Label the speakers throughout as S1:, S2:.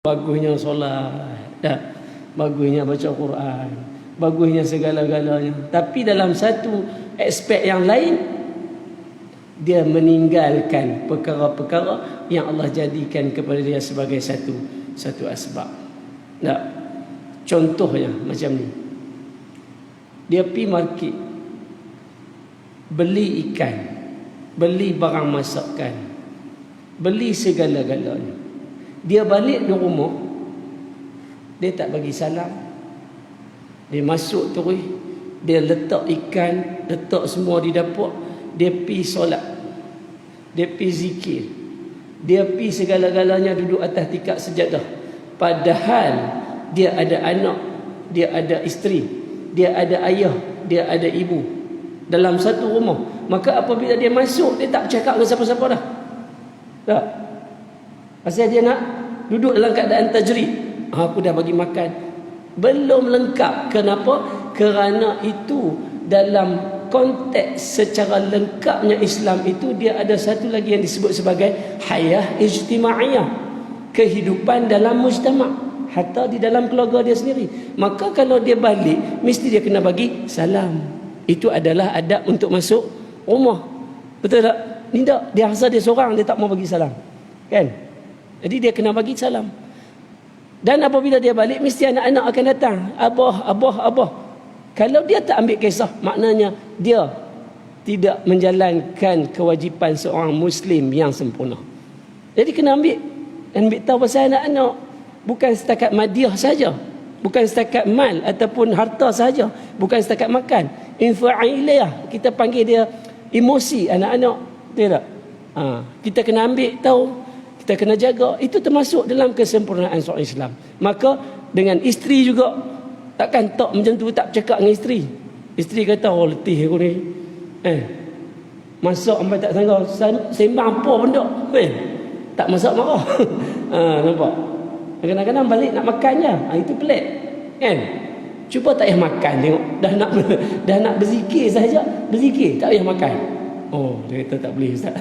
S1: Bagusnya solat, bagusnya baca Quran, bagusnya segala-galanya. Tapi dalam satu aspek yang lain, dia meninggalkan perkara-perkara yang Allah jadikan kepada dia sebagai satu asbab. Tak? Contohnya macam ni. Dia pergi market, beli ikan, beli barang masakan, beli segala-galanya. Dia balik di rumah, dia tak bagi salam. Dia masuk terus, dia letak ikan, letak semua di dapur. Dia pergi solat, dia pergi zikir, dia pergi segala-galanya duduk atas tikar sejadah. Padahal dia ada anak, dia ada isteri, dia ada ayah, dia ada ibu dalam satu rumah. Maka apabila dia masuk, dia tak bercakap dengan siapa-siapa dah. Tak? Pasal dia nak duduk dalam keadaan tajrid. Aku dah bagi makan. Belum lengkap. Kenapa? Kerana itu dalam konteks secara lengkapnya Islam itu, dia ada satu lagi yang disebut sebagai hayah ijtimaiyah, kehidupan dalam mujtama', hatta di dalam keluarga dia sendiri. Maka kalau dia balik, mesti dia kena bagi salam. Itu adalah adab untuk masuk rumah. Betul tak? Ni tak, dia rasa dia seorang, dia tak mau bagi salam. Kan? Jadi dia kena bagi salam. Dan apabila dia balik, mesti anak-anak akan datang. Abah. Kalau dia tak ambil kisah, maknanya dia tidak menjalankan kewajipan seorang Muslim yang sempurna. Jadi kena ambil tahu pasal anak-anak. Bukan setakat madiah saja, bukan setakat mal ataupun harta saja, bukan setakat makan. Infa'iliyah, kita panggil dia emosi anak-anak. Betul tak? Kita kena ambil tahu, kita kena jaga. Itu termasuk dalam kesempurnaan seorang Islam. Maka dengan isteri juga, takkan tak macam tu, tak bercakap dengan isteri. Isteri kata, oh letih aku ni, masak sampai tak sangka, sembang apa benda, tak masak marah. Nampak? Kadang-kadang balik nak makan je. Itu pelik, kan? Cuba tak payah makan, tengok dah nak berzikir saja, berzikir tak payah makan. Oh, dia kata tak boleh ustaz.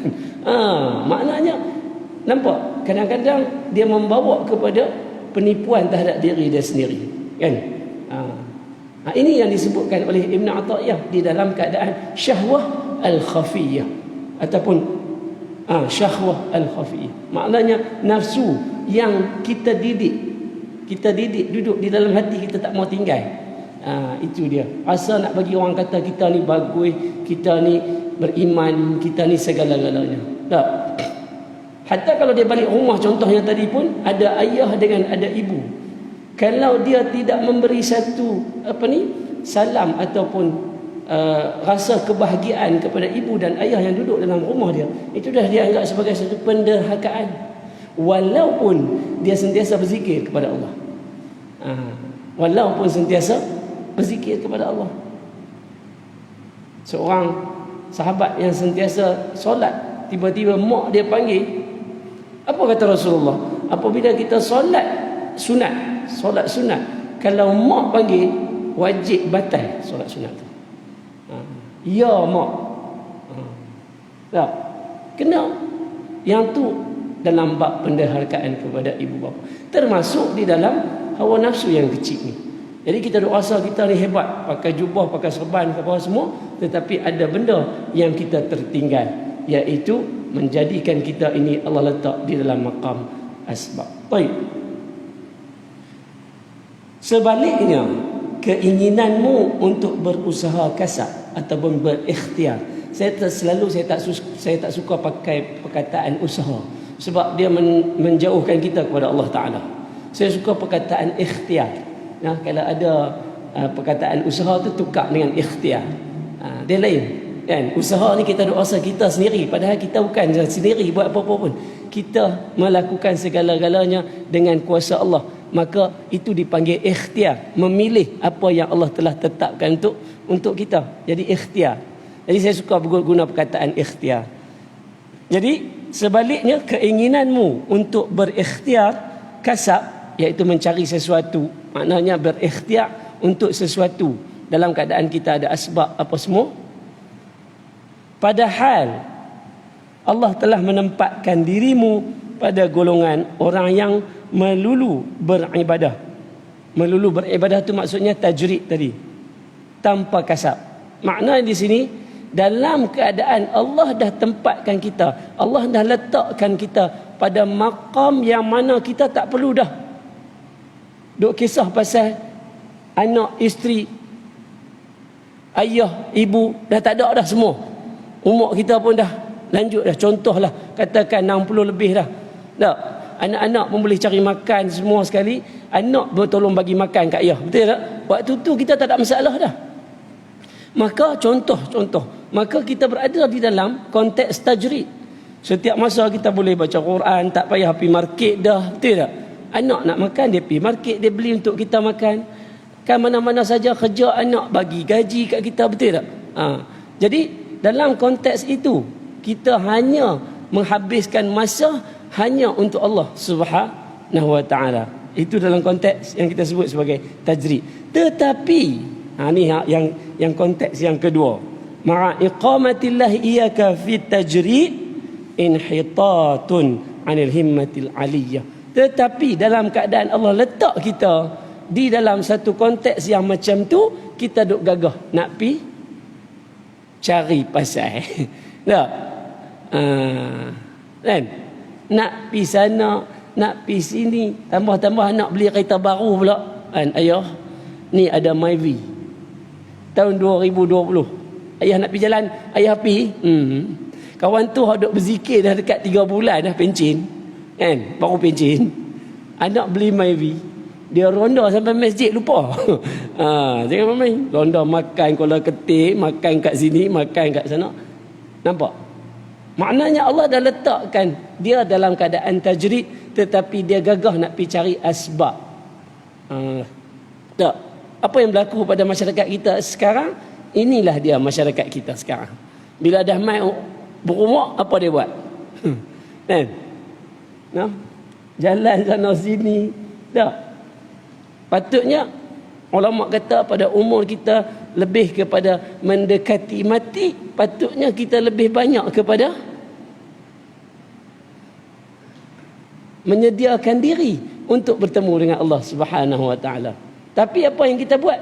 S1: Maknanya nampak, kadang-kadang dia membawa kepada penipuan terhadap diri dia sendiri, kan? Ini yang disebutkan oleh Ibn Athaillah di dalam keadaan syahwah al-khafiyah ataupun syahwah al-khafiyah. Maknanya nafsu yang kita didik duduk di dalam hati, kita tak mau tinggal. Itu dia. Asal nak bagi orang kata kita ni bagus, kita ni beriman, kita ni segala-galanya. Tak. Hatta kalau dia balik rumah, contohnya tadi pun ada ayah dengan ada ibu. Kalau dia tidak memberi satu salam ataupun rasa kebahagiaan kepada ibu dan ayah yang duduk dalam rumah dia, itu dah dianggap sebagai satu penderhakaan. Walaupun dia sentiasa berzikir kepada Allah. Walaupun sentiasa berzikir kepada Allah. Seorang sahabat yang sentiasa solat, tiba-tiba mak dia panggil. Apa kata Rasulullah? Apabila kita solat sunat, kalau mak panggil, wajib batal solat sunat tu. Ya mak. Tak. Kena. Yang tu dalam bab penderhakaan kepada ibu bapa. Termasuk di dalam hawa nafsu yang kecil ni. Jadi kita duk rasa kita ni hebat, pakai jubah, pakai serban, apa semua, tetapi ada benda yang kita tertinggal, iaitu menjadikan kita ini Allah letak di dalam maqam asbab. Baik. Sebaliknya, keinginanmu untuk berusaha kasab ataupun berikhtiar. Saya tak suka pakai perkataan usaha, sebab dia menjauhkan kita kepada Allah Ta'ala. Saya suka perkataan ikhtiar. Kalau ada perkataan usaha tu, tukar dengan ikhtiar. Dia lain, kan? Usaha ni kita doa kita sendiri, padahal kita bukan sendiri buat apa-apa pun. Kita melakukan segala-galanya dengan kuasa Allah. Maka itu dipanggil ikhtiar, memilih apa yang Allah telah tetapkan untuk kita. Jadi ikhtiar. Jadi saya suka guna perkataan ikhtiar. Jadi sebaliknya, keinginanmu untuk berikhtiar kasab, iaitu mencari sesuatu, maknanya berikhtiar untuk sesuatu dalam keadaan kita ada asbab apa semua. Padahal Allah telah menempatkan dirimu pada golongan orang yang melulu beribadah. Melulu beribadah tu maksudnya tajrid tadi, tanpa kasab. Makna di sini, dalam keadaan Allah dah tempatkan kita, Allah dah letakkan kita pada maqam yang mana kita tak perlu dah duk kisah pasal anak, isteri, ayah, ibu, dah tak ada dah semua. Umur kita pun dah lanjut dah. Contohlah katakan 60 lebih dah. Tak? Anak-anak pun boleh cari makan semua sekali. Anak pun tolong bagi makan kat ayah. Betul tak? Waktu tu kita tak ada masalah dah. Maka contoh. Maka kita berada di dalam konteks tajrid. Setiap masa kita boleh baca Quran, tak payah pergi market dah. Betul tak? Anak nak makan, dia pergi market, dia beli untuk kita makan. Kan mana-mana saja kerja anak bagi gaji kat kita. Betul tak? Jadi dalam konteks itu, kita hanya menghabiskan masa hanya untuk Allah Subhanahu wa ta'ala. Itu dalam konteks yang kita sebut sebagai tajrid. Tetapi ni yang konteks yang kedua, ma'a iqamatillah iyyaka fit tajrid inhitatun 'anil himmatil aliyah. Tetapi dalam keadaan Allah letak kita di dalam satu konteks yang macam tu, kita duk gagah nak pi cari pasal. Tak? Kan? Nak pi sana, nak pi sini, tambah-tambah nak beli kereta baru pula. Kan? Ayah, ni ada Myvi tahun 2020. Ayah nak pi jalan, ayah pi. Kawan tu duk berzikir dah dekat 3 bulan dah pencin. Kan? Baru pencin. Anak beli Myvi. Dia ronda sampai masjid lupa. Jangan main. Ronda makan kola ketik, makan kat sini, makan kat sana. Nampak? Maknanya Allah dah letakkan dia dalam keadaan tajrid, tetapi dia gagah nak pergi cari asbab. Tak. Apa yang berlaku pada masyarakat kita sekarang, inilah dia masyarakat kita sekarang. Bila dah mai berumur, apa dia buat? Kan? Nah, jalan sana sini. Tak. Patutnya ulama kata pada umur kita lebih kepada mendekati mati, patutnya kita lebih banyak kepada menyediakan diri untuk bertemu dengan Allah Subhanahu wa ta'ala. Tapi apa yang kita buat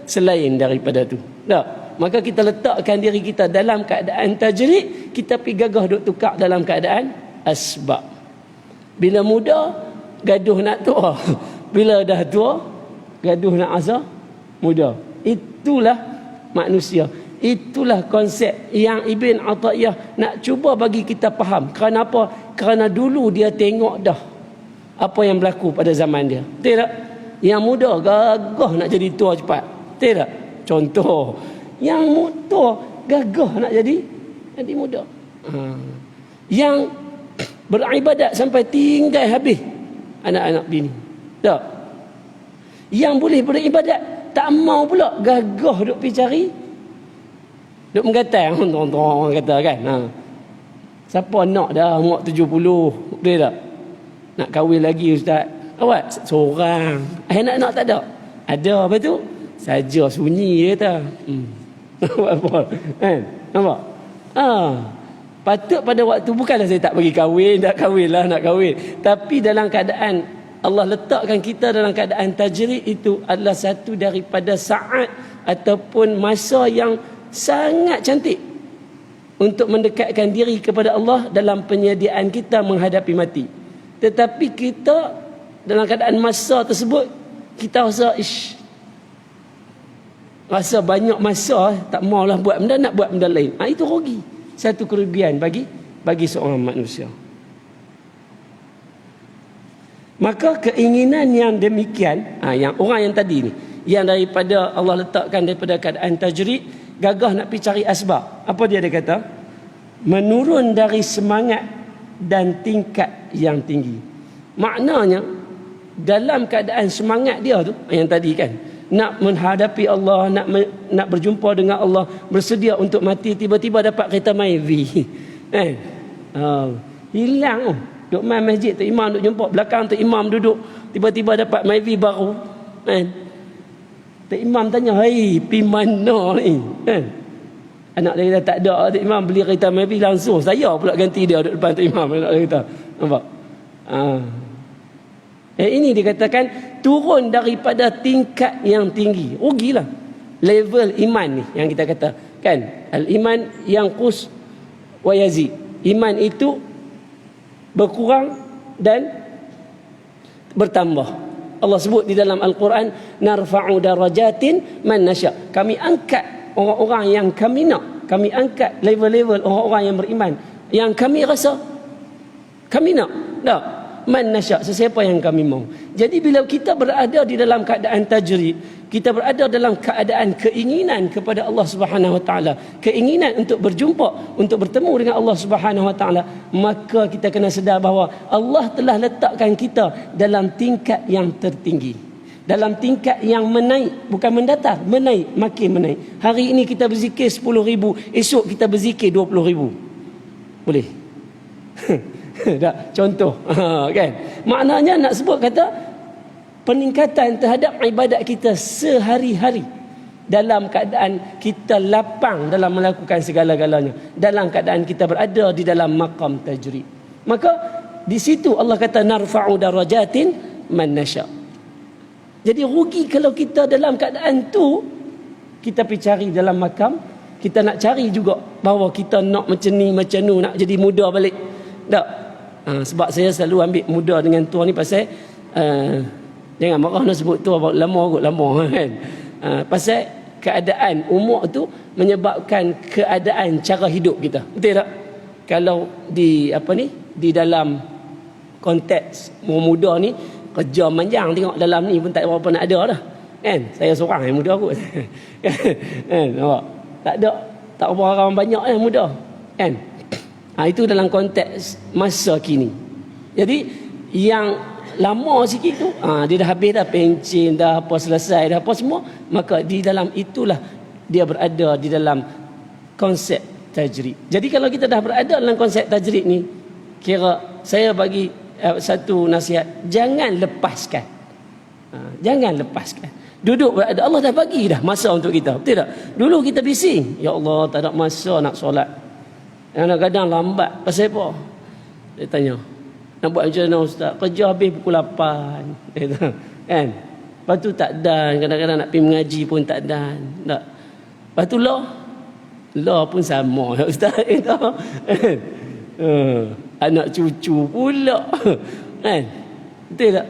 S1: selain daripada tu? Tak. Maka kita letakkan diri kita dalam keadaan tajrid, kita pergi gagah duk tukar dalam keadaan asbab. Bila muda, gaduh nak tua. Bila dah tua, gaduh nak asa muda. Itulah manusia. Itulah konsep yang Ibn Athaillah nak cuba bagi kita faham. Kerana apa? Kerana dulu dia tengok dah apa yang berlaku pada zaman dia. Betul tak? Yang muda gagah nak jadi tua cepat. Betul tak? Contoh, yang tua gagah nak jadi muda. Yang beribadat sampai tinggal habis anak-anak bini. Tak. Yang boleh beribadat tak mau pula, gagah duk pergi cari, duk menggatai orang kata kan. Siapa nak dah umur 70, boleh tak? Nak kahwin lagi ustaz. Awak seorang. Anak-anak tak ada. Ada apa tu? Saja sunyi dia kata. Apa? Kan? Nampak? Patut pada waktu, bukanlah saya tak bagi kahwin, nak kahwin. Tapi dalam keadaan Allah letakkan kita dalam keadaan tajrid, itu adalah satu daripada saat ataupun masa yang sangat cantik untuk mendekatkan diri kepada Allah dalam penyediaan kita menghadapi mati. Tetapi kita dalam keadaan masa tersebut, kita rasa banyak masa, tak maulah buat benda, nak buat benda lain. Itu rugi. Satu kerugian bagi seorang manusia. Maka keinginan yang demikian, yang orang yang tadi ni, yang daripada Allah letakkan daripada keadaan tajrid, gagah nak pergi cari asbab. Apa dia kata? Menurun dari semangat dan tingkat yang tinggi. Maknanya dalam keadaan semangat dia tu, yang tadi kan, nak menghadapi Allah, nak berjumpa dengan Allah, bersedia untuk mati, tiba-tiba dapat kereta Myvi. Hilang. Duk main masjid, tu imam duk jumpa belakang, tu imam duduk, tiba-tiba dapat Myvi baru. Tu imam tanya, "Hai, pi mana ni?" Anak dia kata tak ada, Tok Imam beli kereta Maybach langsung. Saya pula ganti dia duduk depan Tok Imam. Anak dia kata. Nampak? Ini dikatakan turun daripada tingkat yang tinggi. Rugilah. Level iman ni yang kita kata. Kan? Al-iman yanqus wa yazid. Iman itu berkurang dan bertambah. Allah sebut di dalam Al-Quran, narfa'u darajatin man nasya. Kami angkat orang-orang yang kami nak. Kami angkat level-level orang-orang yang beriman. Yang kami rasa kami nak. Tak? Man nasya, sesiapa yang kami mau. Jadi bila kita berada di dalam keadaan tajrid, kita berada dalam keadaan keinginan kepada Allah Subhanahu Wa Taala, keinginan untuk berjumpa, untuk bertemu dengan Allah Subhanahu Wa Taala, maka kita kena sedar bahawa Allah telah letakkan kita dalam tingkat yang tertinggi, dalam tingkat yang menaik, bukan mendatar, menaik, makin menaik. Hari ini kita berzikir 10,000, esok kita berzikir 20,000. Boleh? Tak? Contoh, kan? Maknanya nak sebut kata peningkatan terhadap ibadat kita sehari-hari dalam keadaan kita lapang dalam melakukan segala-galanya, dalam keadaan kita berada di dalam maqam tajrid. Maka di situ Allah kata narfa'u darajatin man nasya. Jadi rugi kalau kita dalam keadaan tu kita pergi cari dalam makam, kita nak cari juga bahawa kita nak macam ni macam nu, nak jadi muda balik. Tak? Sebab saya selalu ambil muda dengan tua ni pasal jangan marah nak sebut tua, lama kot, lama kan. Pasal keadaan umur tu menyebabkan keadaan cara hidup kita. Betul tak? Kalau di di dalam konteks muda ni kerja manjang, tengok dalam ni pun tak berapa nak ada dah. Kan? Saya seorang yang muda kot. Kan? Nampak? Tak ada, tak berapa orang banyak yang muda. Kan? Itu dalam konteks masa kini. Jadi yang lama sikit tu dia dah habis dah pencen, dah apa selesai, dah apa semua, maka di dalam itulah dia berada di dalam konsep tajrid. Jadi kalau kita dah berada dalam konsep tajrid ni, kira saya bagi satu nasihat, jangan lepaskan. Jangan lepaskan. Duduk berada, Allah dah bagi dah masa untuk kita. Betul tak? Dulu kita bising, ya Allah tak ada masa nak solat. Kadang-kadang lambat. Pasal apa? Dia tanya, nak buat macam mana Ustaz? Kerja habis pukul 8. Kan? Lepas tu tak dan. Kadang-kadang nak pergi mengaji pun tak dan. Tak. Lepas tu law pun sama Ustaz. Anak cucu pula. Kan? Betul tak?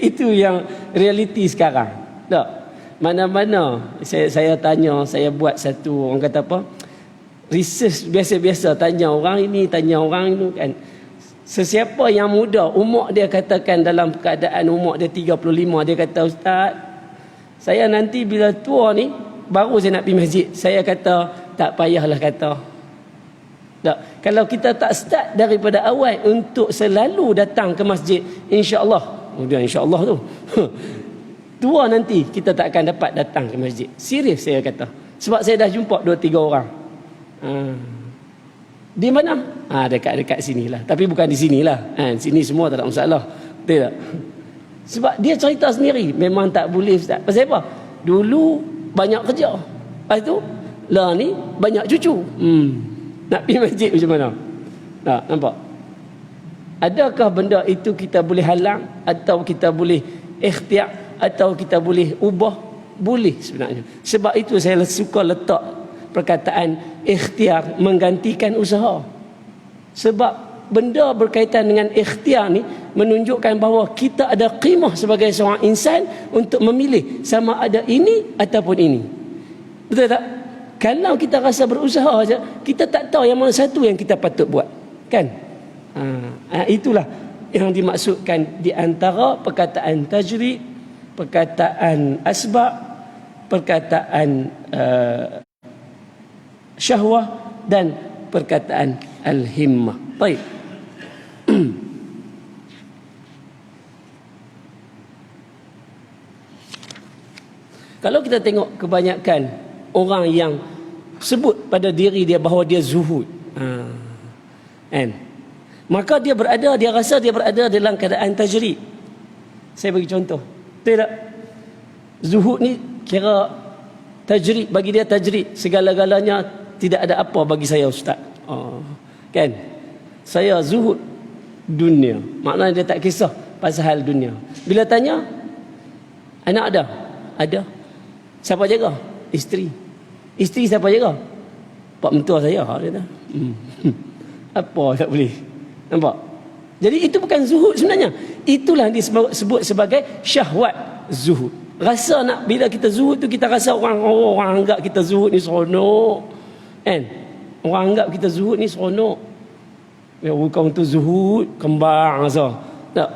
S1: Itu yang realiti sekarang. Tak? Mana-mana saya tanya, saya buat satu, orang kata apa, research biasa-biasa, tanya orang ini, tanya orang itu kan. Sesiapa yang muda, umur dia katakan dalam keadaan umur dia 35, dia kata, Ustaz, saya nanti bila tua ni baru saya nak pergi masjid. Saya kata, tak payahlah kata. Tak. Kalau kita tak start daripada awal untuk selalu datang ke masjid, insya-Allah, kemudian insya-Allah tu tua nanti kita tak akan dapat datang ke masjid. Serius saya kata. Sebab saya dah jumpa 2-3 orang. Di mana? Dekat-dekat sinilah. Tapi bukan di sinilah. Sini semua tak ada masalah. Betul tak? Sebab dia cerita sendiri, memang tak boleh Ustaz. Pasal apa? Dulu banyak kerja. Lepas tu lah ni banyak cucu. Nak pergi masjid macam mana? Tak, nampak? Adakah benda itu kita boleh halang, atau kita boleh ikhtiar, atau kita boleh ubah? Boleh sebenarnya. Sebab itu saya suka letak perkataan ikhtiar menggantikan usaha. Sebab benda berkaitan dengan ikhtiar ni menunjukkan bahawa kita ada qimah sebagai seorang insan untuk memilih sama ada ini ataupun ini. Betul tak? Kalau kita rasa berusaha saja, kita tak tahu yang mana satu yang kita patut buat. Kan? Itulah yang dimaksudkan di antara perkataan tajrid, perkataan asbab, perkataan syahwah dan perkataan al-himmah. Baik. Kalau kita tengok kebanyakan orang yang sebut pada diri dia bahawa dia zuhud, maka dia rasa dia berada dalam keadaan tajrid. Saya bagi contoh. Tidak. Zuhud ni kira tajrid, bagi dia tajrid segala-galanya tidak ada apa bagi saya ustaz. Kan? Saya zuhud dunia. Maknanya dia tak kisah pasal hal dunia. Bila tanya, anak ada? Ada. Siapa jaga? Isteri. Isteri siapa jaga? Pak mentua saya, dia kata. Apa tak boleh. Nampak? Jadi itu bukan zuhud sebenarnya. Itulah disebut sebagai syahwat zuhud. Rasa nak, bila kita zuhud tu kita rasa orang anggap kita zuhud ni seronok. Kan? Orang anggap kita zuhud ni seronok. Ya, bukan tu zuhud kembang rasa. Tak.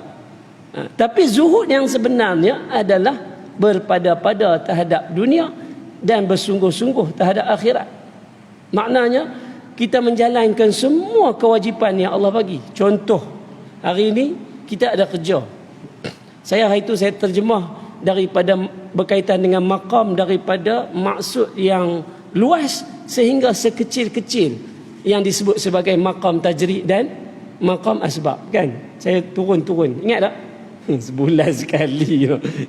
S1: Tapi zuhud yang sebenarnya adalah berpada-pada terhadap dunia dan bersungguh-sungguh terhadap akhirat. Maknanya kita menjalankan semua kewajipan yang Allah bagi. Contoh, hari ini kita ada kerja. Hari itu saya terjemah daripada berkaitan dengan maqam, daripada maksud yang luas sehingga sekecil-kecil yang disebut sebagai maqam tajrid dan maqam asbab, kan? Saya turun-turun. Ingat tak? Sebulan sekali.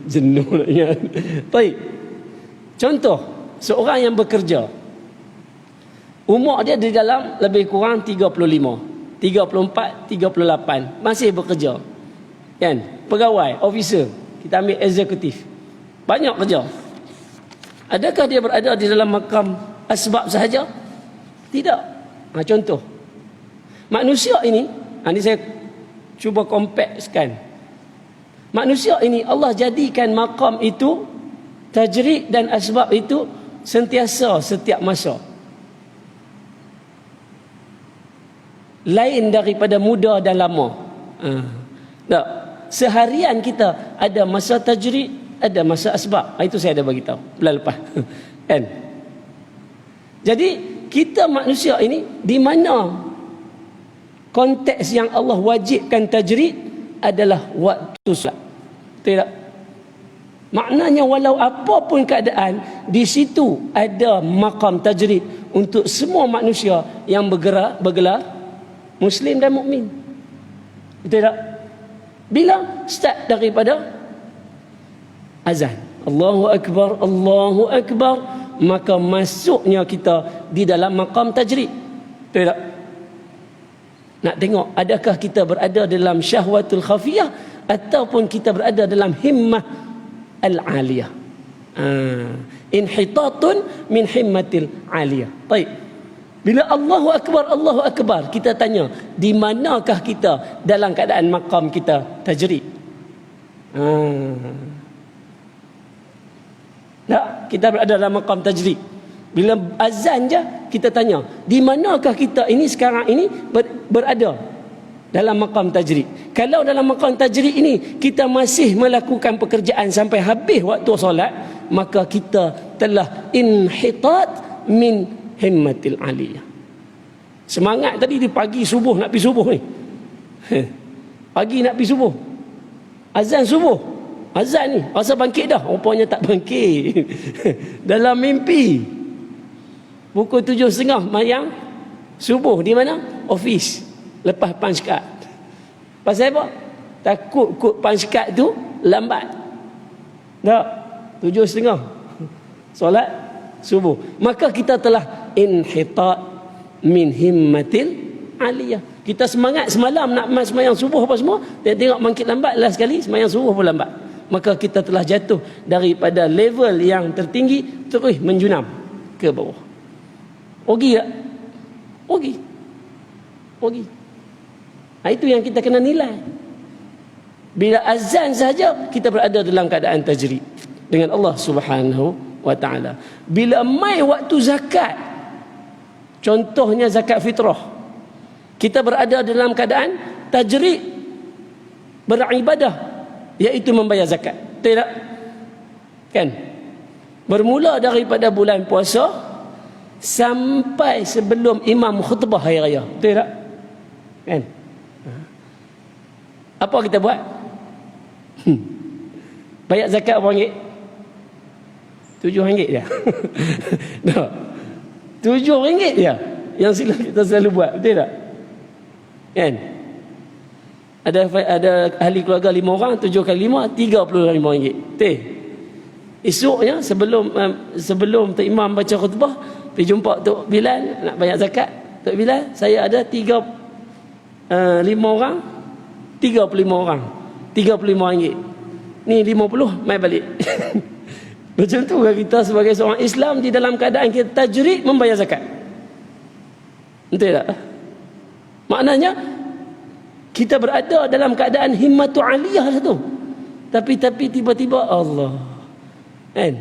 S1: Jenuh nak ingat. Baik. Contoh, seorang yang bekerja. Umur dia di dalam lebih kurang 35, 34, 38. Masih bekerja. Kan? Pegawai, officer. Kita ambil eksekutif. Banyak kerja. Adakah dia berada di dalam makam asbab sahaja? Tidak. Contoh. Manusia ini saya cuba kompakskan. Manusia ini Allah jadikan makam itu, tajrid dan asbab itu sentiasa setiap masa. Lain daripada muda dan lama. Tak. Seharian kita ada masa tajrid, ada masa asbab. Itu saya ada bagi tahu bulan lepas. Kan? Jadi kita manusia ini di mana konteks yang Allah wajibkan tajrid adalah waktu solat. Tidak. Maknanya walau apapun keadaan, di situ ada maqam tajrid untuk semua manusia yang bergelar Muslim dan mukmin. Betul tak? Bila start daripada azan, Allahu Akbar, Allahu Akbar, maka masuknya kita di dalam maqam tajrid. Betul tak? Nak tengok adakah kita berada dalam syahwatul khafiyah ataupun kita berada dalam himmah al-aliyah. Inhitatun min himmatil aliyah. Baik. Bila Allahu Akbar, kita tanya, di manakah kita dalam keadaan maqam kita tajrid? Tak, kita berada dalam maqam tajrid. Bila azan je, kita tanya, di manakah kita ini sekarang ini berada dalam maqam tajrid? Kalau dalam maqam tajrid ini kita masih melakukan pekerjaan sampai habis waktu solat, maka kita telah inhitat min himmatil aliyah. Semangat tadi di pagi subuh nak pergi subuh ni. Pagi nak pergi subuh. Azan subuh. Azan ni rasa bangkit dah. Rupanya tak bangkit. Dalam mimpi. Pukul 7.30 mayang subuh di mana? Office. Lepas punch card. Pasal apa? Takut kod punch card tu lambat. Tak. 7.30 solat subuh. Maka kita telah inhitat min himmatil aliyah. Kita semangat semalam nak semayang subuh apa semua, tengok bangkit lambat last sekali, semayang subuh pun lambat. Maka kita telah jatuh daripada level yang tertinggi terus menjunam ke bawah. Rugi tak? Rugi. Itu yang kita kena nilai. Bila azan saja kita berada dalam keadaan tajrid dengan Allah Subhanahu wa ta'ala. Bila mai waktu zakat, contohnya zakat fitrah, kita berada dalam keadaan tajrid beribadah, iaitu membayar zakat. Tidak? Kan? Bermula daripada bulan puasa sampai sebelum imam khutbah hari raya. Tidak? Kan? Apa kita buat? Bayar zakat berapa ringgit? RM7 dia. Tak. RM7 dia yang kita selalu buat. Betul tak? Kan? Ada ahli keluarga 5 orang, 7 kali 5, RM35. Betul? Esoknya sebelum imam baca khutbah, Dia jumpa Tok Bilal nak bayar zakat. Tok Bilal, saya ada 5 orang, 35 orang, 35 ringgit. Ni 50, mai balik. Macam tu kan kita sebagai seorang Islam di dalam keadaan kita tajrid membayar zakat. Betul tak? Maknanya kita berada dalam keadaan himmatu aliyah lah tu. Tapi tiba-tiba Allah. Kan?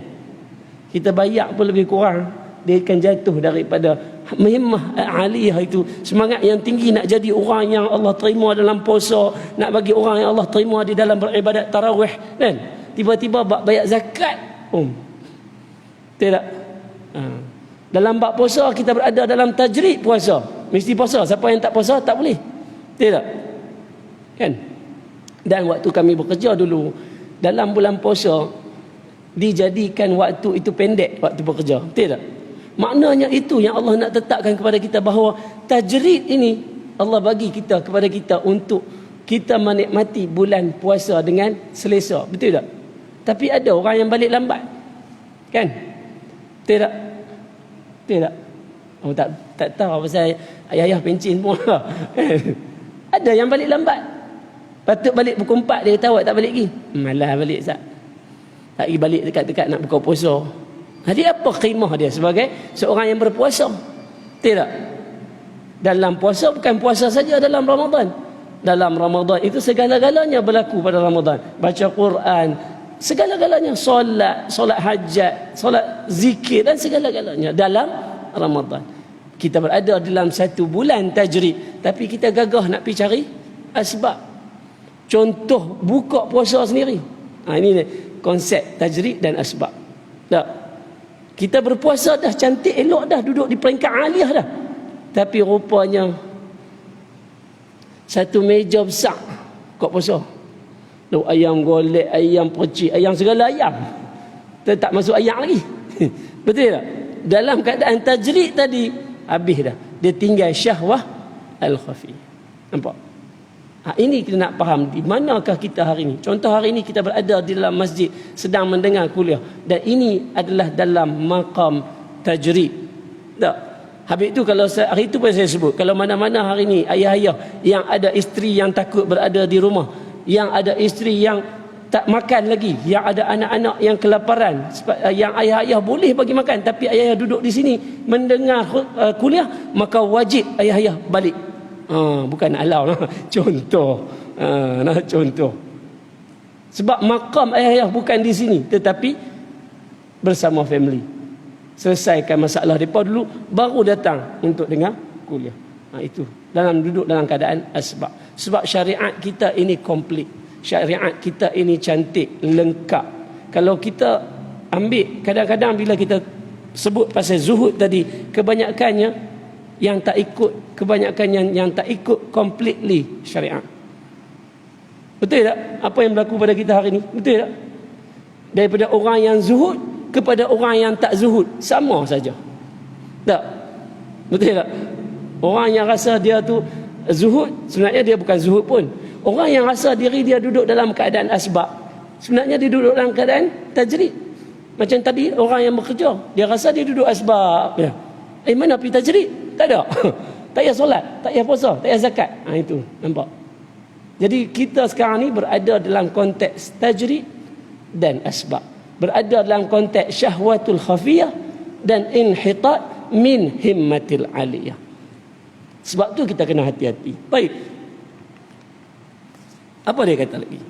S1: Kita bayar pun lebih kurang, dia akan jatuh daripada himmah aliyah itu, semangat yang tinggi nak jadi orang yang Allah terima dalam puasa, nak bagi orang yang Allah terima di dalam beribadat tarawih, kan? Tiba-tiba bayar zakat, tidak. Dalam bab puasa kita berada dalam tajrid puasa, mesti puasa. Siapa yang tak puasa tak boleh, tidak, kan? Dan waktu kami bekerja dulu dalam bulan puasa, dijadikan waktu itu pendek, waktu bekerja, tidak. Maknanya itu yang Allah nak tetapkan kepada kita, bahawa tajrid ini Allah bagi kita kepada kita untuk kita menikmati bulan puasa dengan selesa, betul tak? Tapi ada orang yang balik lambat, kan? Tidak. Oh, tak tahu pasal ayah-ayah pencin semua. Ada yang balik lambat. Patut balik pukul 4, dia kata awak tak balik lagi. Malah balik sat. Tak pergi balik dekat-dekat nak buka puasa. Jadi apa khidmah dia sebagai seorang yang berpuasa? Tidak. Dalam puasa bukan puasa saja dalam Ramadan. Dalam Ramadan itu segala-galanya berlaku pada Ramadan. Baca Quran, segala-galanya, solat hajat, solat zikir dan segala-galanya dalam Ramadan. Kita berada dalam satu bulan tajrid, tapi kita gagah nak pergi cari asbab. Contoh buka puasa sendiri. Ini konsep tajrid dan asbab. Tak. Kita berpuasa dah cantik elok dah, duduk di peringkat aliyah dah. Tapi rupanya satu meja besar buka puasa. Lauk ayam golek, ayam percik, ayam segala ayam. Tak masuk ayam lagi. Betul tak? Dalam keadaan tajrid tadi habis dah. Dia tinggal syahwah al-khafi. Nampak? Ini kita nak faham di manakah kita hari ini. Contoh hari ini kita berada di dalam masjid sedang mendengar kuliah, dan ini adalah dalam maqam tajrid. Tak? Habis itu kalau hari itu pun saya sebut, kalau mana-mana hari ini ayah-ayah yang ada isteri yang takut berada di rumah, yang ada isteri yang tak makan lagi, yang ada anak-anak yang kelaparan, yang ayah-ayah boleh bagi makan tapi ayah-ayah duduk di sini mendengar kuliah, maka wajib ayah-ayah balik. Bukan alau lah. Contoh. Contoh. Sebab makam ayah-ayah bukan di sini, tetapi bersama family. Selesaikan masalah mereka dulu, baru datang untuk dengar kuliah. Itu. Duduk dalam keadaan asbab. Sebab syariat kita ini komplit. Syariat kita ini cantik, lengkap. Kalau kita ambil, kadang-kadang bila kita sebut pasal zuhud tadi, kebanyakannya yang tak ikut, kebanyakan yang tak ikut completely syariat. Betul tak? Apa yang berlaku pada kita hari ini? Betul tak? Daripada orang yang zuhud kepada orang yang tak zuhud, sama saja. Tak? Betul tak? Orang yang rasa dia tu zuhud, sebenarnya dia bukan zuhud pun. Orang yang rasa diri dia duduk dalam keadaan asbab, sebenarnya dia duduk dalam keadaan tajrid. Macam tadi orang yang bekerja, dia rasa dia duduk asbab. Mana pergi tajrid? Tak ada. Tak payah solat, tak payah puasa, tak payah zakat. Itu, nampak? Jadi kita sekarang ni berada dalam konteks tajrid dan asbab. Berada dalam konteks syahwatul khafiyah dan inhitat min himmatil aliyah. Sebab tu kita kena hati-hati. Baik. Apa dia kata lagi?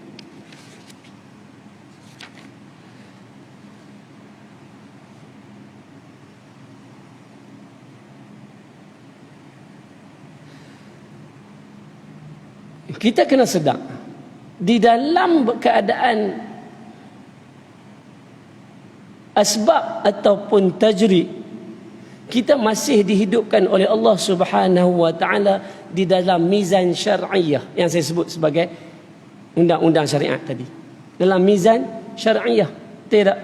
S1: Kita kena sedar, di dalam keadaan asbab ataupun tajrid, kita masih dihidupkan oleh Allah Subhanahu wa taala di dalam mizan syar'iyah yang saya sebut sebagai undang-undang syariat tadi. Dalam mizan syar'iyah. Tidak.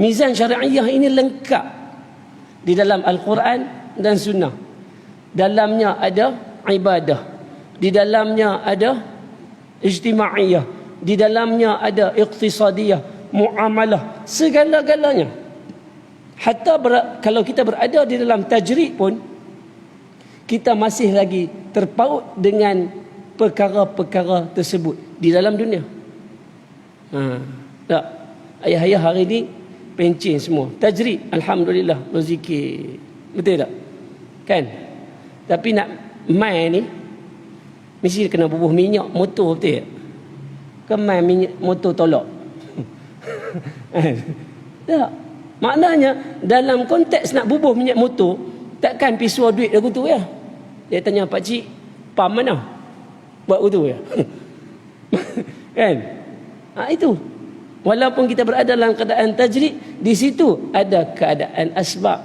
S1: Mizan syar'iyah ini lengkap di dalam Al-Quran dan Sunnah. Dalamnya ada ibadah, di dalamnya ada ijtimaiyah, di dalamnya ada iqtisadiyah, muamalah, segala-galanya. Kalau kita berada di dalam tajrid pun, kita masih lagi terpaut dengan perkara-perkara tersebut di dalam dunia. Tak? Ayah-ayah hari ni pencen semua. Tajrid, alhamdulillah, berzikir. Betul tak? Kan? Tapi nak mai ni mesti kena bubuh minyak motor, betul tak? Kan mai minyak motor tolak. Tak. Maknanya dalam konteks nak bubuh minyak motor, takkan pisuar duit lagu tu ya. Dia tanya pak cik, pam mana? Buat gitu ya. Kan? Itu. Walaupun kita berada dalam keadaan tajrid, di situ ada keadaan asbab.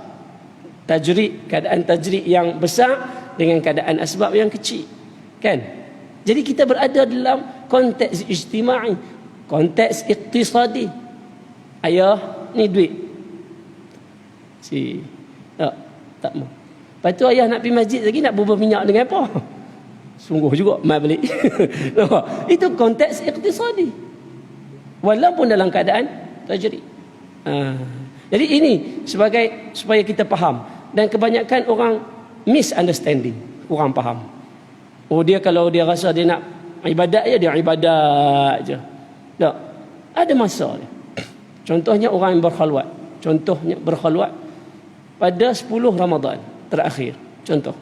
S1: Keadaan tajrid yang besar dengan keadaan asbab yang kecil. Kan? Jadi kita berada dalam konteks ijtimai, konteks iktisadi. Ayah ni duit. Tak mau. Lepas tu ayah nak pergi masjid lagi, nak bubuh minyak dengan apa? Sungguh juga mai balik. Itu konteks iktisadi. Walaupun dalam keadaan tajrid. Jadi ini supaya kita faham. Dan kebanyakan orang misunderstanding, kurang faham. Dia kalau dia rasa dia nak ibadat je, dia ibadat je. Tak. Ada masa dia. Contohnya orang yang berkhalwat pada 10 Ramadan terakhir. Contoh.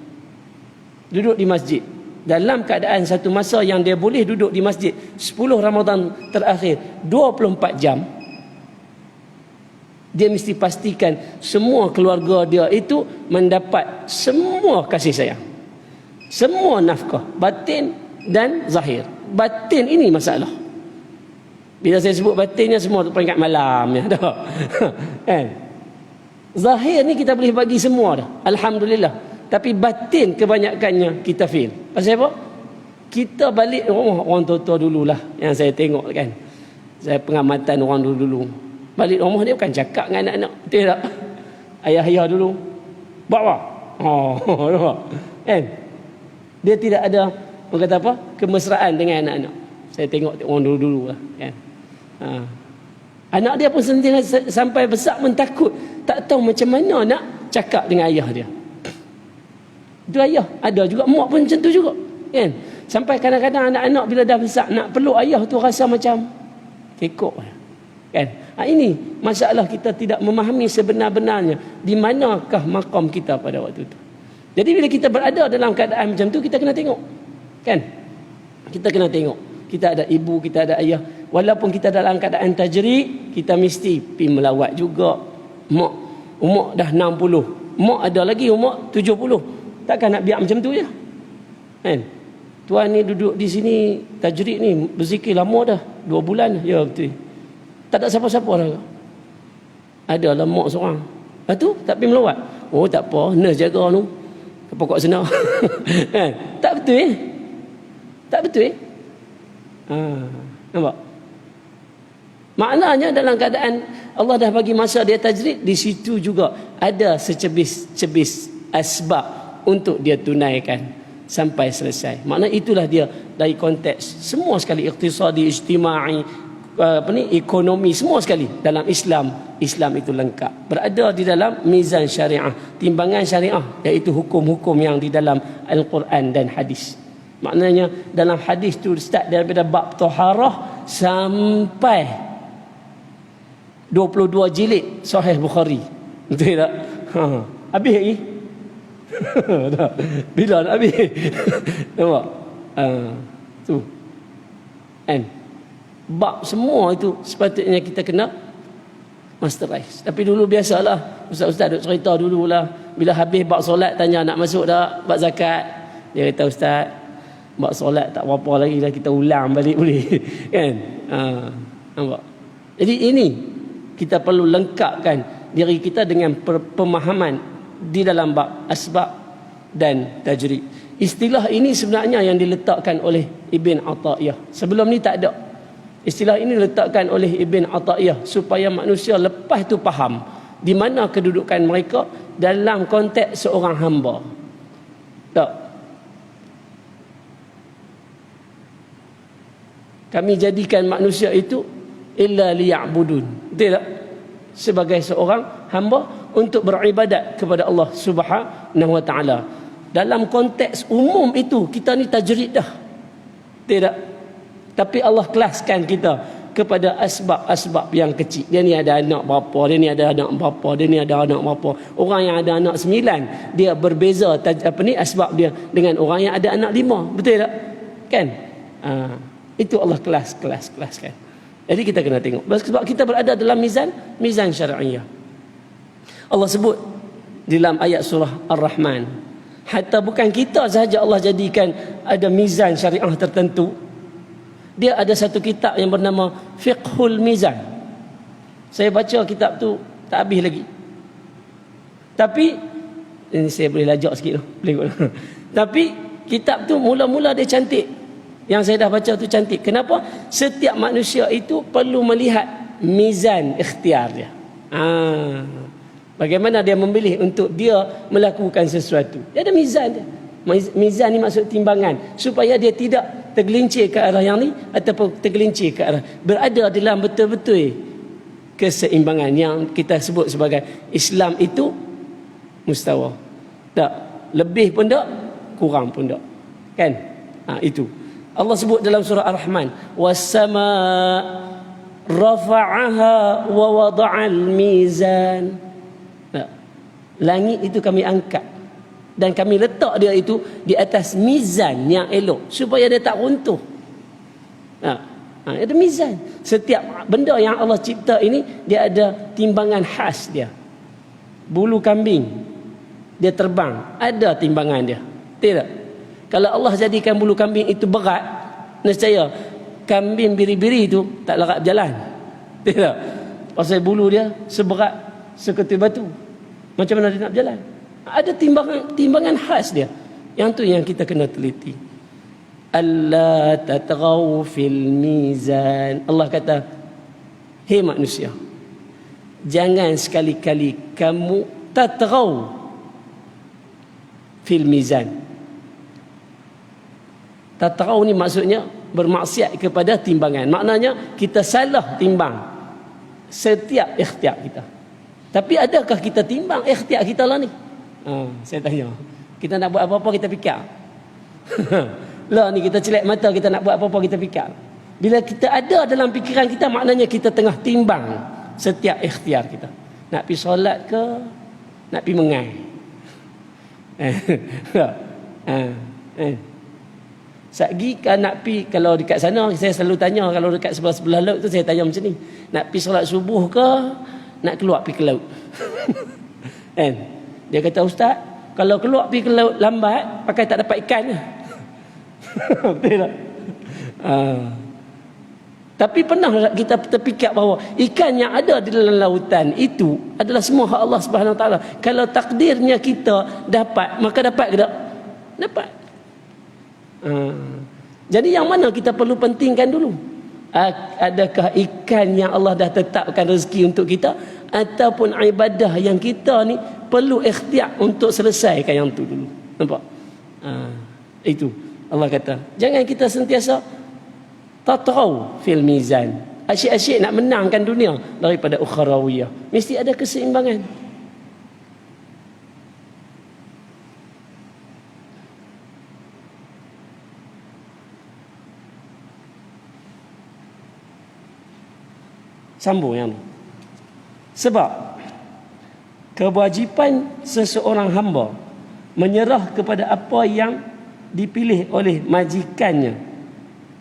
S1: Duduk di masjid. Dalam keadaan satu masa yang dia boleh duduk di masjid 10 Ramadan terakhir 24 jam, dia mesti pastikan semua keluarga dia itu mendapat semua kasih sayang, semua nafkah batin dan zahir. Batin ini masalah. Bila saya sebut batinnya, semua peringkat malam ya, dah. Kan? Zahir ni kita boleh bagi semua dah, alhamdulillah. Tapi batin kebanyakannya kita fail. Pasal apa? Kita balik rumah orang tua-tua dululah yang saya tengok kan. Saya pengamatan orang dulu-dulu. Balik rumah dia bukan cakap dengan anak-anak. Betul tak? Ayah-ayah dulu. Buat apa? Kan? Dia tidak ada, orang kata apa? Kemesraan dengan anak-anak. Saya tengok orang dulu-dulu lah. Kan? Anak dia pun sentiasa sampai besar pun takut. Tak tahu macam mana nak cakap dengan ayah dia. Itu ayah. Ada juga mak pun macam tu juga. Kan? Sampai kadang-kadang anak-anak bila dah besar nak peluk ayah tu rasa macam kekok. Kan? Ini masalah, kita tidak memahami sebenar-benarnya di manakah maqam kita pada waktu itu. Jadi bila kita berada dalam keadaan macam tu, kita kena tengok. Kan? Kita kena tengok. Kita ada ibu, kita ada ayah. Walaupun kita dalam keadaan tajrid, kita mesti pergi melawat juga. Mak umur dah 60. Mak ada lagi umur 70. Takkan nak biar macam tu je. Kan? Tuan ni duduk di sini tajrid ni berzikir lama dah, 2 bulan. Ya betul. Tak ada siapa-siapa dah. Ada lah mak seorang. Lepas tu tak pergi melawat. Oh tak apa, nurse jaga tu. Ke pokok senar. Kan? Tak betul Tak betul nampak? Maknanya dalam keadaan Allah dah bagi masa dia tajrid, di situ juga ada secebis asbab untuk dia tunaikan sampai selesai. Maknanya itulah dia dari konteks semua sekali, iktisadi, ijtimai, ekonomi, semua sekali dalam Islam. Islam itu lengkap, berada di dalam mizan syariah, timbangan syariah, iaitu hukum-hukum yang di dalam Al-Quran dan hadis. Maknanya dalam hadis tu start daripada bab taharah sampai 22 jilid Sahih Bukhari. Betul tak? Habis lagi? Bila nak habis? Nampak? Tu. Kan? Bab semua itu sepatutnya kita kena masterize. Tapi dulu biasalah, ustaz-ustaz duk cerita dululah. Bila habis bab solat, tanya nak masuk tak bab zakat. Dia kata, ustaz, bab solat tak apa-apa lagi lah, kita ulang balik boleh. Kan? Nampak? Jadi ini kita perlu lengkapkan diri kita dengan pemahaman di dalam bab asbab dan tajrid. Istilah ini sebenarnya yang diletakkan oleh Ibn Ata'iyah. Sebelum ni tak ada. Istilah ini diletakkan oleh Ibn Ata'iyah supaya manusia lepas tu faham di mana kedudukan mereka dalam konteks seorang hamba. Tak. Kami jadikan manusia itu illa liya'budun. Betul tak? Sebagai seorang hamba untuk beribadat kepada Allah Subhanahu wa taala. Dalam konteks umum itu kita ni tajrid dah. Tidak. Tapi Allah kelaskan kita kepada asbab-asbab yang kecil. Dia ni ada anak berapa, dia ni ada anak berapa, dia ni ada anak berapa. Orang yang ada anak 9, dia berbeza asbab dia dengan orang yang ada anak 5. Betul tak? Kan? Itu Allah kelaskan. Jadi kita kena tengok. Sebab kita berada dalam mizan syar'iyah. Allah sebut dalam ayat surah Ar-Rahman, hatta bukan kita sahaja Allah jadikan ada mizan syariah tertentu. Dia ada satu kitab yang bernama Fiqhul Mizan. Saya baca kitab tu tak habis lagi. Tapi ini saya boleh lajak sikit tu. Tapi kitab tu mula-mula dia cantik. Yang saya dah baca tu cantik. Kenapa? Setiap manusia itu perlu melihat mizan ikhtiar dia. Bagaimana dia memilih untuk dia melakukan sesuatu. Dia ada mizan dia. Mizan ni maksud timbangan. Supaya dia tidak tergelincir ke arah yang ni ataupun tergelincir ke arah. Berada dalam betul-betul keseimbangan yang kita sebut sebagai Islam itu mustawa. Tak. Lebih pun tak, kurang pun tak. Kan? Itu. Allah sebut dalam surah Ar-Rahman. Was-samaa rafa'aha wa wada'al mizan. Langit itu kami angkat dan kami letak dia itu di atas mizan yang elok supaya dia tak runtuh. Ada mizan. Setiap benda yang Allah cipta ini dia ada timbangan khas dia. Bulu kambing dia terbang, ada timbangan dia. Tidak. Kalau Allah jadikan bulu kambing itu berat, nescaya kambing biri-biri itu tak larat berjalan. Tidak. Pasal bulu dia seberat seketul batu. Macam mana dia nak berjalan? Ada timbangan khas dia. Yang tu yang kita kena teliti. Alla tatghaw fil mizan. Allah kata, "Hei manusia, jangan sekali-kali kamu tatghaw fil mizan." Tatghaw ni maksudnya bermaksiat kepada timbangan. Maknanya kita salah timbang setiap ikhtiar kita. Tapi adakah kita timbang ikhtiar kita lah ni? Saya tanya. Kita nak buat apa-apa kita fikir. Lah ni kita celak mata, kita nak buat apa-apa kita fikir. Bila kita ada dalam fikiran kita, maknanya kita tengah timbang setiap ikhtiar kita. Nak pergi solat ke? Nak pergi mengai? Sagi kan nak pergi, kalau dekat sana saya selalu tanya, kalau dekat sebelah-sebelah laut tu saya tanya macam ni. Nak pergi solat subuh ke? Nak keluar pergi ke laut? Kan? Dia kata, "Ustaz, kalau keluar pergi ke laut lambat, pakai tak dapat ikan." Betul tak? Tapi pernah kita terfikir bahawa ikan yang ada di dalam lautan itu adalah semua hak Allah Subhanahu Wa Taala. Kalau takdirnya kita dapat, maka dapat ke tak? Dapat. Jadi yang mana kita perlu pentingkan dulu? Adakah ikan yang Allah dah tetapkan rezeki untuk kita, ataupun ibadah yang kita ni perlu ikhtiar untuk selesaikan yang tu dulu. Nampak? Itu Allah kata, jangan kita sentiasa tatghaw fil mizan, asyik-asyik nak menangkan dunia daripada ukhrawiyah. Mesti ada keseimbangan. Sambung yang ni. Sebab kewajipan seseorang hamba menyerah kepada apa yang dipilih oleh majikannya,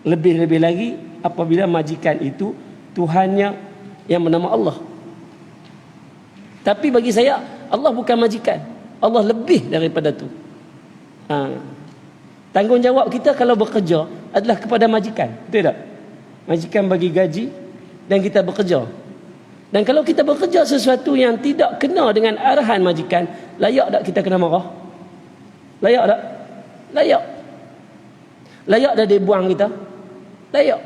S1: lebih-lebih lagi apabila majikan itu Tuhannya yang bernama Allah. Tapi bagi saya, Allah bukan majikan. Allah lebih daripada tu. Tanggungjawab kita kalau bekerja adalah kepada majikan. Betul tak? Majikan bagi gaji dan kita bekerja. Dan kalau kita bekerja sesuatu yang tidak kena dengan arahan majikan, layak tak kita kena marah? Layak tak? Layak. Layak dah dia buang kita? Layak.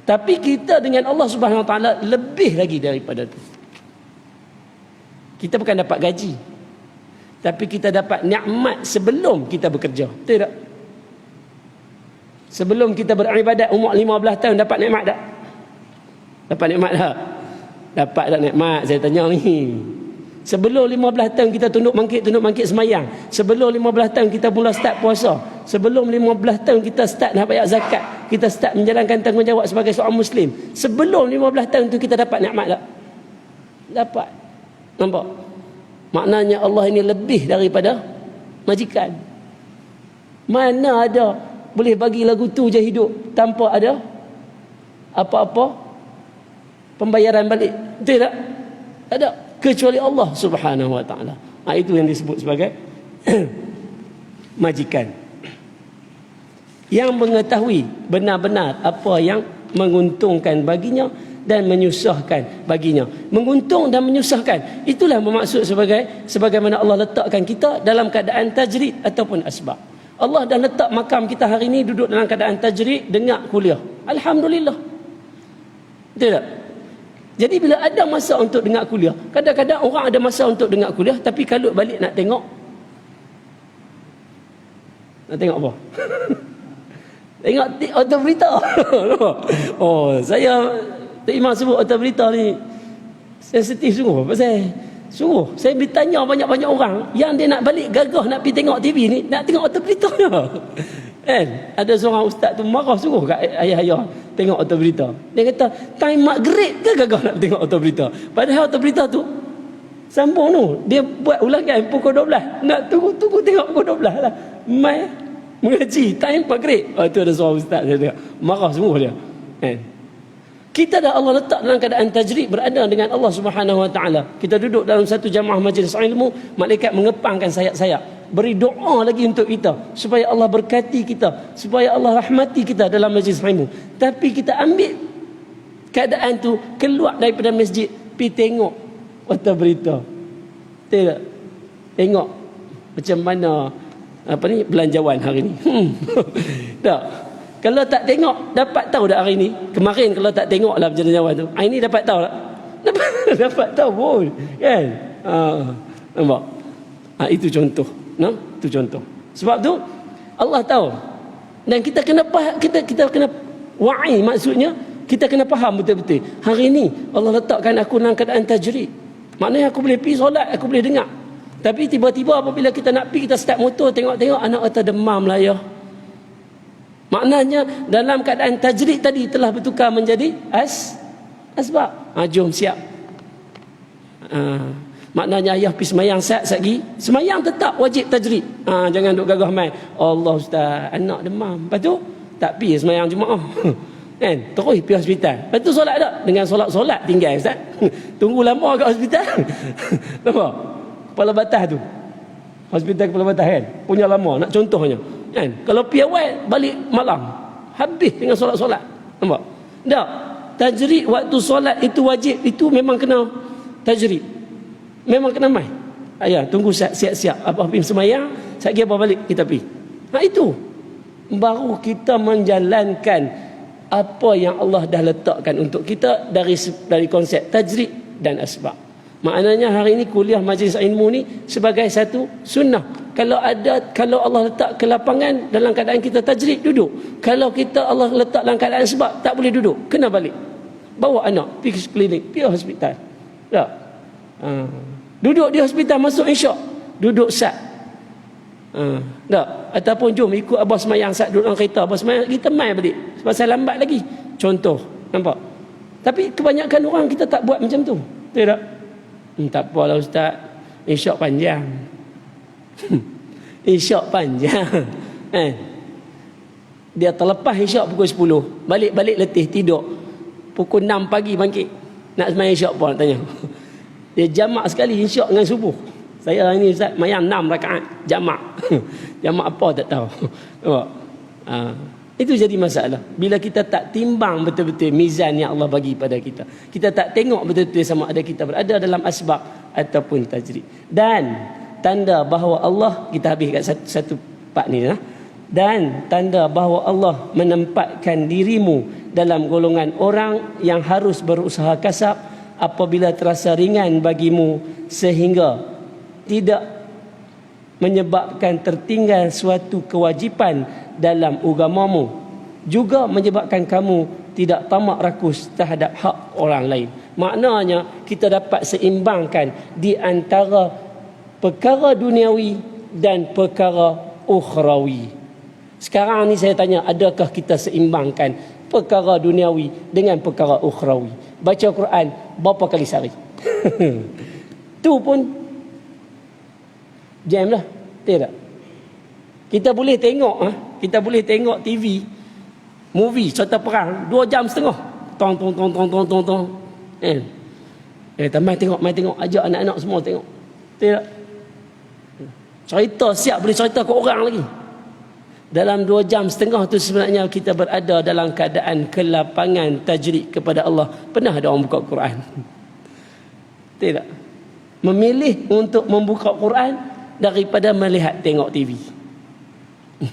S1: Tapi kita dengan Allah Subhanahu Wa Taala lebih lagi daripada itu. Kita bukan dapat gaji, tapi kita dapat nikmat sebelum kita bekerja. Betul tak? Sebelum kita beribadat umur 15 tahun dapat nikmat tak? Dapat nikmat tak? Dapat tak nikmat? Saya tanya ni. Sebelum 15 tahun kita tunduk mangkit semayang. Sebelum 15 tahun kita mula start puasa. Sebelum 15 tahun kita start nak bayar zakat. Kita start menjalankan tanggungjawab sebagai seorang Muslim. Sebelum 15 tahun tu kita dapat nikmat tak? Dapat. Nampak? Maknanya Allah ini lebih daripada majikan. Mana ada boleh bagi lagu tu je hidup tanpa ada apa-apa pembayaran balik. Betul tak? Tak ada. Kecuali Allah Subhanahu wa ta'ala. Itu yang disebut sebagai majikan. Yang mengetahui benar-benar apa yang menguntungkan baginya dan menyusahkan baginya. Menguntung dan menyusahkan. Itulah bermaksud sebagaimana Allah letakkan kita dalam keadaan tajrid ataupun asbab. Allah dah letak makam kita hari ini duduk dalam keadaan tajrid, dengar kuliah. Alhamdulillah. Betul tak? Jadi bila ada masa untuk dengar kuliah, kadang-kadang orang ada masa untuk dengar kuliah, tapi kalau balik nak tengok apa? Tengok otak berita. Oh, saya Tok Imam sebut otak berita ni sensitif sungguh. Pasal saya bertanya banyak-banyak orang yang dia nak balik gagah nak pergi tengok TV ni, nak tengok otak berita je. Kan? Ada seorang ustaz tu marah sungguh kat ayah-ayah tengok otak berita. Dia kata, time maghrib ke gagah nak tengok otak berita? Padahal otak berita tu sambung tu, dia buat ulangan pukul 12. Nak tunggu tengok pukul 12 lah. Mai mengaji time maghrib. Tu ada seorang ustaz dia tengok. Marah semua dia. Kan? Kita dah Allah letak dalam keadaan tajrid, berada dengan Allah Subhanahu wa taala. Kita duduk dalam satu jamaah majlis ilmu, malaikat mengepangkan sayap-sayap, beri doa lagi untuk kita supaya Allah berkati kita, supaya Allah rahmati kita dalam majlis ilmu. Tapi kita ambil keadaan tu, keluar daripada masjid, pergi tengok otak berita. Tak? Tengok macam mana belanjawan hari ni. Tak. Kalau tak tengok, dapat tahu dah hari ni. Kemarin kalau tak tengok lah belanjawan tu, hari ni dapat tahu tak? Dapat tahu pun. Kan? Nampak? Itu contoh. No? Itu contoh. Sebab tu Allah tahu. Dan kita kena wa'i, maksudnya kita kena faham betul-betul. Hari ni Allah letakkan aku dalam keadaan tajrid. Maknanya aku boleh pergi solat, aku boleh dengar. Tapi tiba-tiba apabila kita nak pergi, kita start motor, tengok-tengok anak kata demam lah ya. Maknanya dalam keadaan tajrid tadi telah bertukar menjadi asbab. Jom siap. Maknanya ayah pergi semayang lagi. Semayang tetap wajib tajrid. Jangan duk gagah main. Allah ustaz, anak demam. Lepas tu tak pergi semayang Jumaat. Kan? Terus pergi hospital. Lepas tu solat tak? Dengan solat tinggal ustaz. Tunggu lama kat hospital. Nampak? Kepala Batas tu. Hospital Kepala Batas kan? Punya lama. Nak contohnya. Kan? Kalau pergi awal, balik malam. Habis dengan solat-solat. Nampak? Tak. Tajrid waktu solat itu wajib. Itu memang kena tajrid. Memang kena mai. Ayah, tunggu siap-siap. Apa pergi semayang, sekejap apa balik, kita pergi. Itu. Baru kita menjalankan apa yang Allah dah letakkan untuk kita dari konsep tajrid dan asbab. Maknanya hari ini kuliah majlis ilmu ni sebagai satu sunnah. Kalau Allah letak ke lapangan dalam keadaan kita tajrid, duduk. Kalau Allah letak dalam keadaan sebab, tak boleh duduk, kena balik. Bawa anak pergi klinik, pergi hospital. Tak? Duduk di hospital, masuk insya', duduk sat. Tak? Ataupun jom ikut abah semayang sat, duduk dalam kereta, abah semayang, kita mai balik. Pasal lambat lagi. Contoh. Nampak? Tapi kebanyakan orang kita tak buat macam tu. Betul tak? Tak apalah ustaz, insya' panjang. Isyak panjang. Dia terlepas isyak pukul 10, balik letih tidur. Pukul 6 pagi bangkit, nak sembahyang isyak pun nak tanya. Dia jamak sekali isyak dengan subuh. Saya hari ni ustaz mayang 6 rakaat jamak. Jamak apa tak tahu. Itu jadi masalah. Bila kita tak timbang betul-betul mizan yang Allah bagi pada kita. Kita tak tengok betul-betul sama ada kita berada dalam asbab ataupun tajrid. Dan tanda bahawa Allah, kita habis kat satu part ni lah. Dan tanda bahawa Allah menempatkan dirimu dalam golongan orang yang harus berusaha kasar apabila terasa ringan bagimu sehingga tidak menyebabkan tertinggal suatu kewajipan dalam agamamu, juga menyebabkan kamu tidak tamak rakus terhadap hak orang lain. Maknanya kita dapat seimbangkan di antara perkara duniawi dan perkara ukhrawi. Sekarang ni saya tanya, adakah kita seimbangkan perkara duniawi dengan perkara ukhrawi? Baca Quran berapa kali sehari? Tu pun jam lah. Tidak. Kita boleh tengok kita boleh tengok TV, movie cerita perang 2 jam setengah. Tong. Mai tengok, ajak anak-anak semua tengok. Tidak. Cerita siap boleh cerita ke orang lagi. Dalam 2 jam setengah tu sebenarnya kita berada dalam keadaan kelapangan tajrid kepada Allah. Pernah ada orang buka Quran? Tidak. Memilih untuk membuka Quran daripada melihat tengok TV.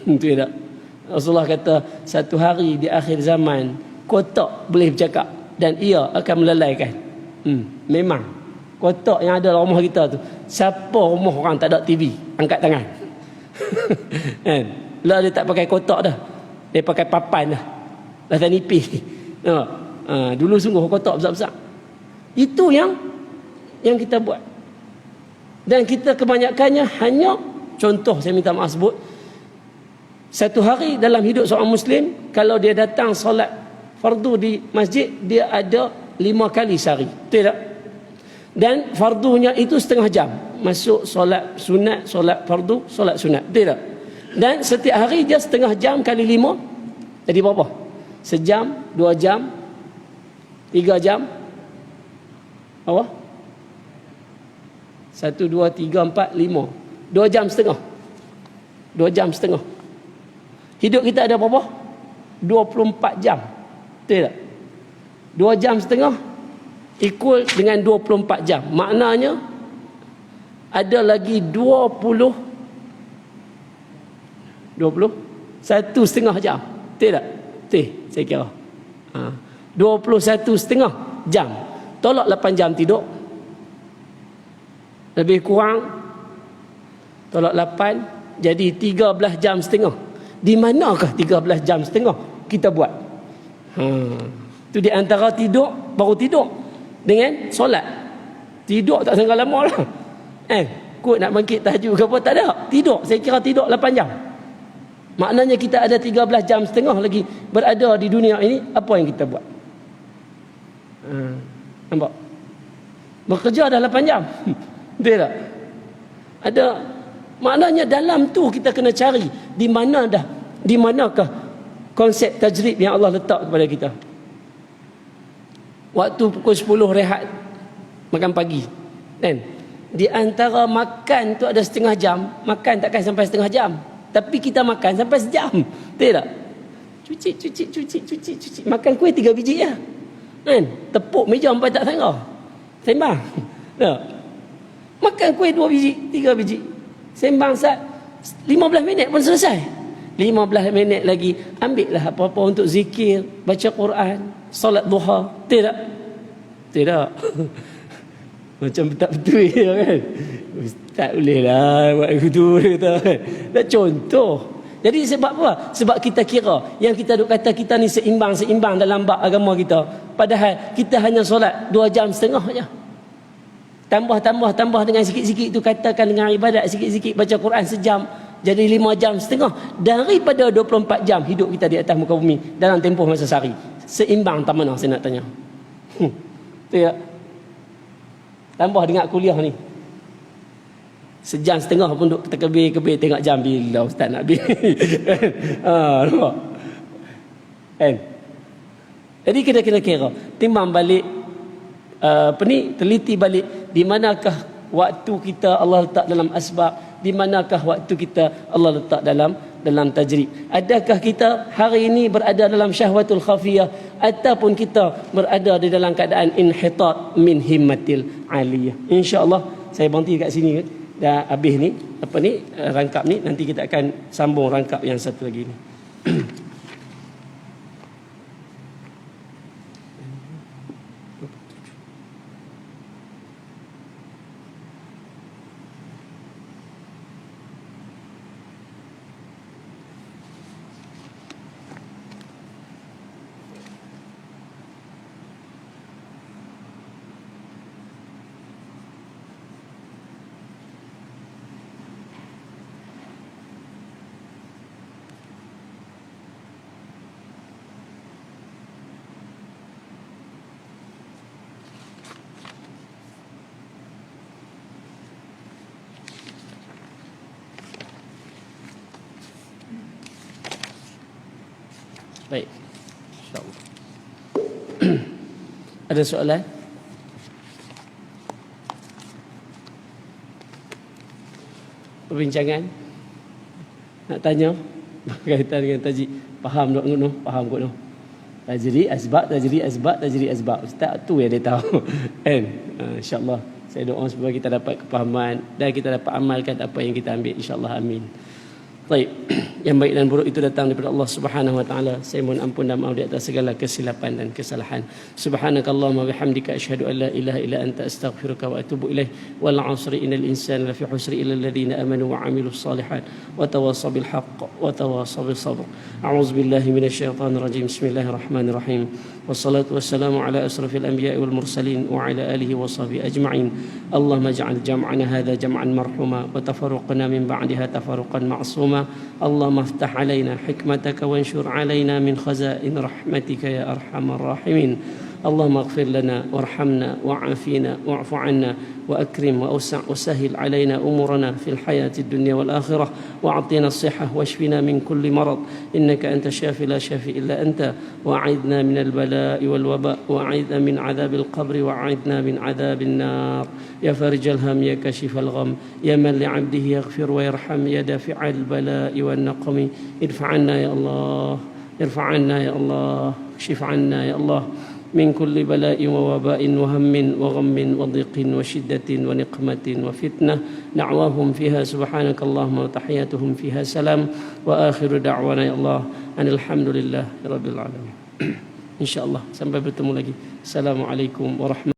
S1: Tidak. Rasulullah kata satu hari di akhir zaman kotak boleh bercakap dan ia akan melalaikan. Memang kotak yang ada dalam rumah kita tu, siapa rumah orang tak ada TV, angkat tangan. Kan? Lah dia tak pakai kotak dah, dia pakai papan dah, dah nipis. Dulu sungguh kotak besar-besar. Itu yang kita buat. Dan kita kebanyakannya hanya, contoh saya minta maaf sebut, satu hari dalam hidup seorang Muslim, kalau dia datang solat fardu di masjid, dia ada 5 kali sehari. Tidak. Dan fardunya itu setengah jam. Masuk solat sunat, solat fardu, solat sunat. Tidak. Dan setiap hari dia setengah jam kali 5. Jadi berapa? Sejam, 2 jam, 3 jam. Apa? 1, 2, 3, 4, 5. 2 jam setengah. 2 jam setengah. Hidup kita ada berapa? 24 jam. Tidak. 2 jam setengah equal dengan 24 jam. Maknanya ada lagi 21 setengah jam. Tidak? Saya kira 21 setengah jam. Tolak 8 jam tidur, lebih kurang tolak 8, jadi 13 jam setengah. Di manakah 13 jam setengah kita buat? Itu di antara tidur, baru tidur dengan solat. Tidur tak sangat lama lah. Kot nak bangkit tahajud ke apa, tak ada. Tidur, saya kira tidur 8 jam. Maknanya kita ada 13 jam setengah lagi berada di dunia ini. Apa yang kita buat? Nampak? Bekerja dah 8 jam. Betul tak? Ada. Maknanya dalam tu kita kena cari di manakah konsep tajrib yang Allah letak kepada kita. Waktu pukul 10 rehat makan pagi, kan? Di antara makan tu ada setengah jam. Makan takkan sampai setengah jam, tapi kita makan sampai sejam. Betul tak? Cuci. Makan kuih 3 biji je, kan? Tepuk meja 4 tak sembang. Tak? Makan kuih 2 biji, 3 biji, sembang 15 minit pun selesai. 15 minit lagi ambillah apa-apa untuk zikir, baca Quran, solat duha. Tidak? Macam tak betul kan? Ustaz boleh lah buat begitu kan? Dah contoh. Jadi sebab apa? Sebab kita kira yang kita duk kata kita ni seimbang dalam bab agama kita, padahal kita hanya solat 2 jam setengah je. Tambah dengan sikit-sikit tu, katakan dengan ibadat sikit-sikit, baca Quran sejam, jadi 5 jam setengah daripada 24 jam hidup kita di atas muka bumi dalam tempoh masa sehari. Seimbang tak mana saya nak tanya? Tu ya. Tambah dengan kuliah ni, sejam setengah pun duk terkebir-kebir tengok jam, bila ustaz nak habis. Nampak? Kan? Jadi kita kena kira, timbang balik, teliti balik di manakah waktu kita Allah letak dalam asbab, di manakah waktu kita Allah letak dalam tajrib. Adakah kita hari ini berada dalam syahwatul khafiyah ataupun kita berada di dalam keadaan inhitat min himmatil aliyah. Insya-Allah saya berhenti kat sini dah habis ni rangkap ni, nanti kita akan sambung rangkap yang satu lagi ni. Baik. InsyaAllah. Ada soalan? Perbincangan? Nak tanya? Berkaitan dengan tajwid. Faham tak ngono? Faham kot no? Tajwid asbab, tajwid asbab. Ustaz tu yang dia tahu. Kan? InsyaAllah. Saya doa supaya kita dapat kepahaman dan kita dapat amalkan apa yang kita ambil. InsyaAllah. Amin. Baik, yang baik dan buruk itu datang daripada Allah Subhanahu wa taala. Saya mohon ampun dan maaf di atas segala kesilapan dan kesalahan. Subhanakallahumma bihamdika asyhadu an la ilaha illa anta astaghfiruka wa atubu ilaik. Wal 'asri innal insana lafi khusri illa alladhina amanu wa 'amilus shalihat wa tawassaw bil haqq wa tawassaw bis sabr. A'udzu billahi minasy syaithanir rajim. Bismillahirrahmanirrahim. Wassalatu wassalamu ala asrafil anbiya'i wal mursalin wa ala alihi wa sahbihi ajma'in. Allahumma ij'al jam'ana hadha jam'an marhuma wa tafarruqana min ba'daha tafarruqan ma'suma. اللهم افتح علينا حكمتك وانشر علينا من خزائن رحمتك يا أرحم الراحمين. اللهم اغفر لنا وارحمنا وعافنا واعف عنا وأكرم وأوسع وسهل علينا أمورنا في الحياة الدنيا والآخرة وأعطنا الصحة واشفنا من كل مرض إنك أنت الشافي لا شافي إلا أنت وأعذنا من البلاء والوباء وأعذنا من عذاب القبر وأعذنا من عذاب النار يا فرج الهم يا كشف الغم يا من لعبده يغفر ويرحم يا دافع البلاء والنقم ادفع عنا يا الله ارفع عنا يا الله اكشف عنا يا الله من كل بلاء ووباء وهم وغم وضيق وشدة ونقمة وفتنة دعواهم فيها سبحانك اللهم وتحياتهم فيها سلام وآخر دعوانا يا الله أن الحمد لله رب العالمين. إن شاء الله sampai bertemu lagi. Assalamualaikum warahmatullahi